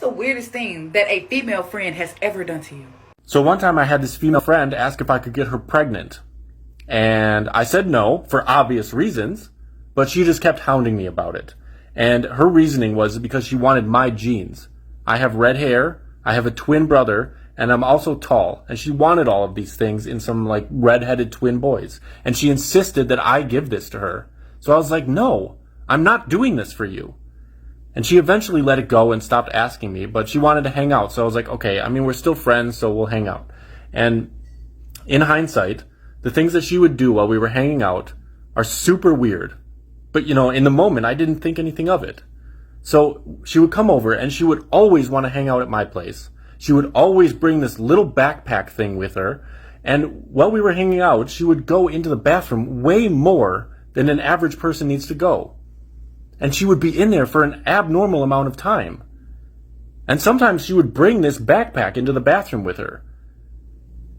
the weirdest thing that a female friend has ever done to you? So one time I had this female friend ask if I could get her pregnant. And I said no, for obvious reasons, but she just kept hounding me about it. And her reasoning was because she wanted my genes. I have red hair, I have a twin brother, and I'm also tall. And she wanted all of these things in some like red-headed twin boys. And she insisted that I give this to her. So I was like, no, I'm not doing this for you. And she eventually let it go and stopped asking me, but she wanted to hang out. So I was like, okay, I mean, we're still friends, so we'll hang out. And in hindsight, the things that she would do while we were hanging out are super weird. But, you know, in the moment, I didn't think anything of it. So she would come over and she would always want to hang out at my place. She would always bring this little backpack thing with her. And while we were hanging out, she would go into the bathroom way more than an average person needs to go. And she would be in there for an abnormal amount of time. And sometimes she would bring this backpack into the bathroom with her.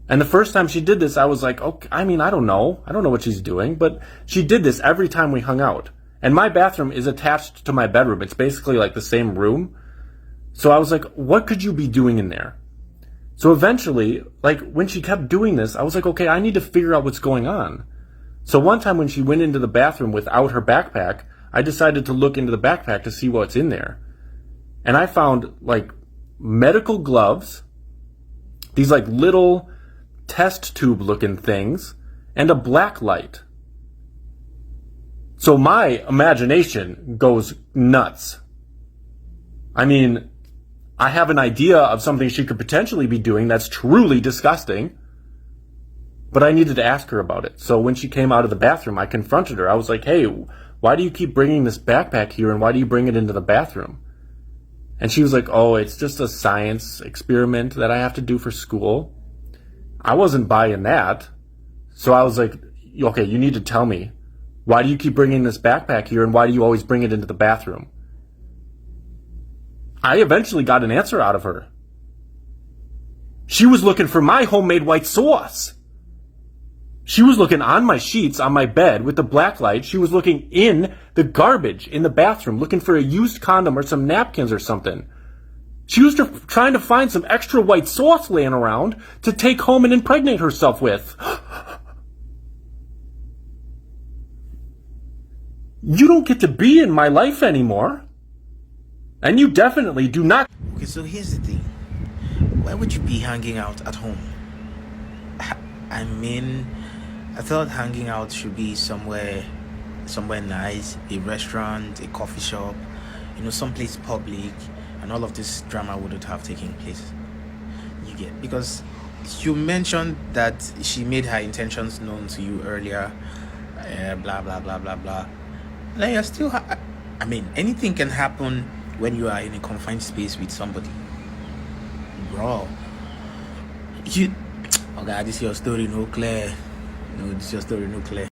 And the first time she did this, I was like, okay, I mean, I don't know what she's doing, but she did this every time we hung out. And my bathroom is attached to my bedroom. It's basically like the same room. So I was like, what could you be doing in there? So eventually, like when she kept doing this, I was like, okay, I need to figure out what's going on. So one time when she went into the bathroom without her backpack, I decided to look into the backpack to see what's in there. And I found like medical gloves, these like little test tube looking things, and a black light. So my imagination goes nuts. I mean, I have an idea of something she could potentially be doing that's truly disgusting, but I needed to ask her about it. So when she came out of the bathroom, I confronted her. I was like, hey, why do you keep bringing this backpack here and why do you bring it into the bathroom? And she was like, oh, it's just a science experiment that I have to do for school. I wasn't buying that. So I was like, okay, you need to tell me. Why do you keep bringing this backpack here and why do you always bring it into the bathroom? I eventually got an answer out of her. She was looking for my homemade white sauce. She was looking on my sheets on my bed with the black light. She was looking in the garbage in the bathroom, looking for a used condom or some napkins or something. She was trying to find some extra white sauce laying around to take home and impregnate herself with. You don't get to be in my life anymore. And you definitely do not. Okay, so here's the thing. Why would you be hanging out at home? I mean, I thought hanging out should be somewhere nice, a restaurant, a coffee shop, someplace public, and all of this drama wouldn't have taken place. You get, because you mentioned that she made her intentions known to you earlier, blah blah blah blah blah. Like you're still, I mean, anything can happen when you are in a confined space with somebody, bro. Oh God, this is your story, no clear. No, this is your story, no clear.